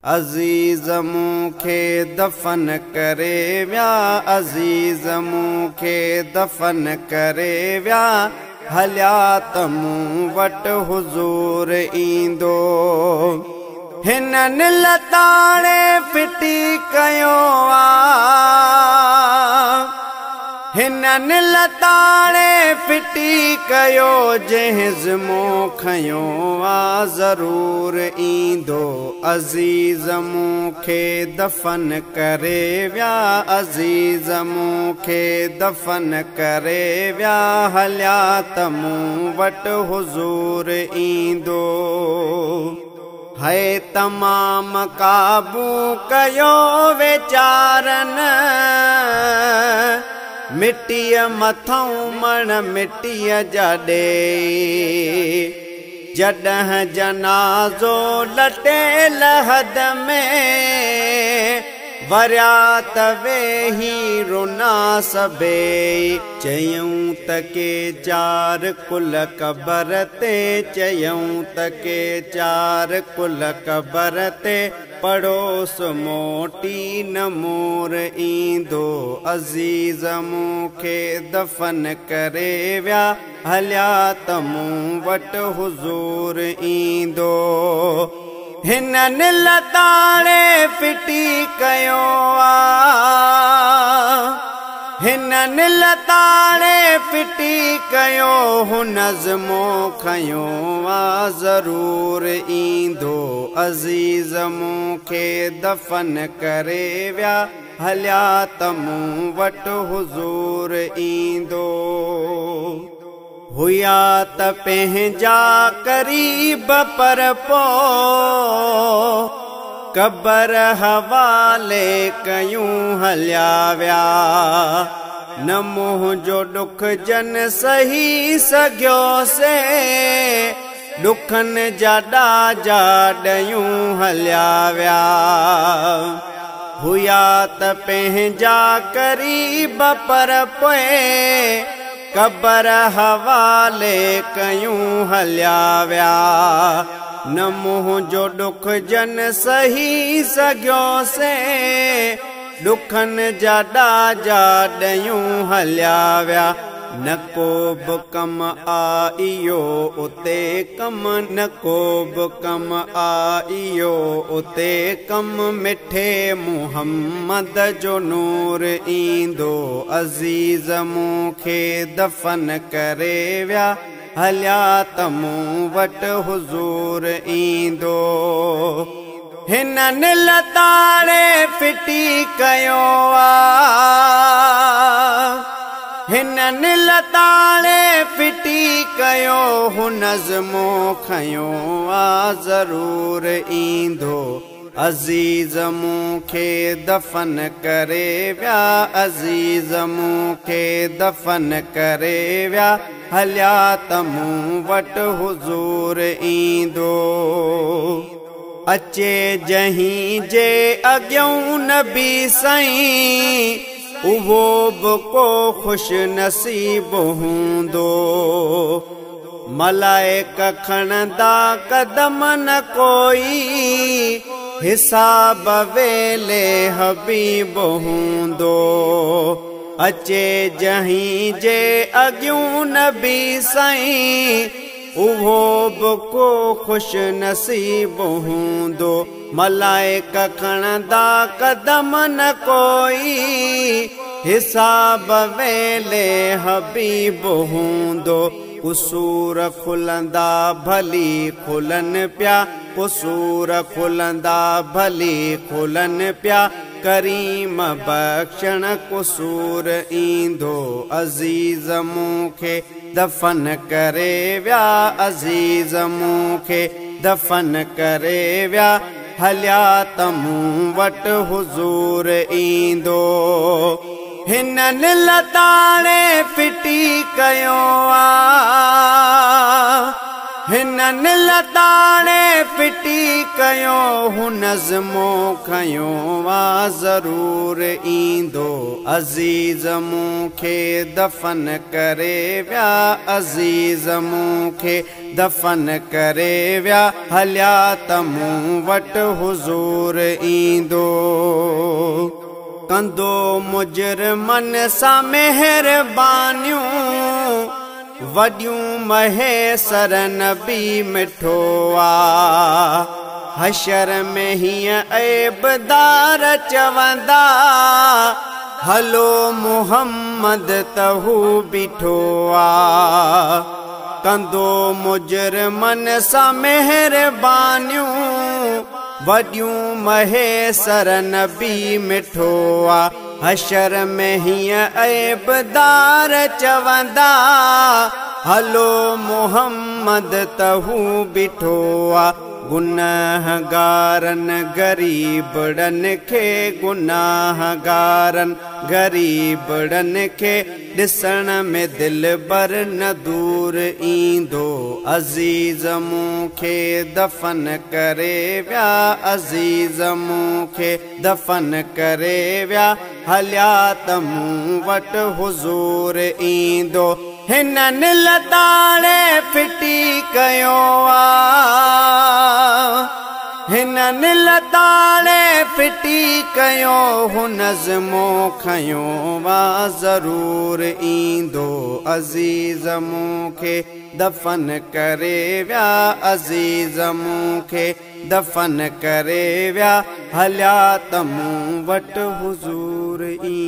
अज़ीज़ मूंखे दफ़न करे विया, अज़ीज़ मूंखे दफ़न करे विया, हलिया त मूं वटि हुज़ूर ईंदो। हिननि लताड़े फिटी कयो आ, हिननि लताड़े फिटी कयो, जंहिं ज़िमो खयो आ ज़रूर ईंदो। अज़ीज़ मूंखे दफ़न करे विया, अज़ीज़ मूंखे दफ़न करे विया, हलिया त मूं वटि हुज़ूर ईंदो। है तमाम काबू कयो वीचारनि, मिट्टीअ मथऊं मण मिट्टीअ जा ॾे, जॾहिं जनाज़ो लटे लहद में, वरिया त वेही रुना सबे। चयूं त के चार कुल कबर ते, चयूं त के चार कुल कबर ते, पड़ोस मोटी न मोर ईंदो। अज़ीज़ मूंखे दफ़न करे विया, हलिया त मूं वटि हुज़ूर ईंदो। हिननि लताड़े फिटी कयो आ, हिननि लताड़े फिटी कयो, हुन ज़िमो खयो आ ज़रूर ईंदो। अज़ीज़ मूंखे दफ़न करे विया, हलिया त मूं वटि हुज़ूर ईंदो। हुया त पंहिंजा क़रीब पर पोइ कबर हवाले कयूं हलिया विया, न मुंहिंजो ॾुख जन सही सघियो से, ॾुखनि जा ॾाजा ॾयूं हलिया विया। हुया त पंहिंजा क़रीब पर पोइ कबर हवाले कयूं हलिया विया, न मुंहिंजो ॾुख जन सही सघियो से, ॾुखनि जा ॾाजा ॾयूं हलिया विया। न को बि कम आइयो उते कम, न को बि कम आइयो उते कम, मिठे मुहम्मद जो नूर ईंदो। अज़ीज़ मूंखे दफ़न करे विया, हलिया त मूं वटि हुज़ूर ईंदो। हिननि लताड़े फिटी कयो आ, हिननि लताड़े फिटी कयो, हुन ज़िमो खयो आ ज़रूर ईंदो। अज़ीज़ मूंखे दफ़न करे विया, अज़ीज़ मूंखे दफ़न करे विया, हलिया त मूं वटि हुज़ूर ईंदो। अचे जहीं जे अॻियूं नबी साईं, उहो बि को ख़ुश नसीब हूंदो। मलाइक खणंदा कदम न कोई, हिसाब वेले हबीब हूंदो। अचे जहीं जे अॻियूं नबी साईं, उहो बि को ख़ुश नसीब हूंदो। मलाइक खणंदा कदम न कोई, हिसाब वेले हबीब हूंदो। कुसूर खुलंदा भली खुलनि पिया, कुसूर खुलंदा भली खुलनि पिया, करीम बख़्शण कुसूर ईंदो। अज़ीज़ मूंखे दफ़न करे विया, अज़ीज़ मूंखे दफ़न करे विया, हलिया त मूं वटि हुज़ूर ईंदो। हिननि लताड़े फिटी कयो आ, हिननि लताड़े फिटी कयो हु नज़्मो खयो वा ज़रूर ईंदो अज़ीज़ मूंखे दफ़न करे विया अज़ीज़ मूंखे दफ़न करे विया हलिया त मूं वटि हुज़ूर ईंदो कंदो मुजरमन सां मेहरबानियूं वॾियूं महेसर नबी मिठो आ हशर में हीअं ऐबदार चवंदा हलो मुहम्मद त हू बीठो आ कंदो मुजरमन सां मेहरबानियूं वॾियूं महेसर नबी मिठो आ हशर में हीअं ऐबदार चवंदा हलो मुहम्मद त हू बीठो आ गुनाहगारन गरीबड़न खे गुनाहगारन गरीबड़न खे ॾिसण में दिल बर न दूर ईंदो अज़ीज़ मूंखे दफ़न करे विया अज़ीज़ मूंखे दफ़न करे विया हलिया त मूं वटि हुज़ूर ईंदो हिननि लताड़े फिटी कयो हिननि लताड़े फिटी कयो हु नज़्मो खयो वा ज़रूर ईंदो अज़ीज़ मूंखे दफ़न करे विया अज़ीज़ मूंखे दफ़न करे विया हलिया त मूं वटि हुज़ूर ईंदो।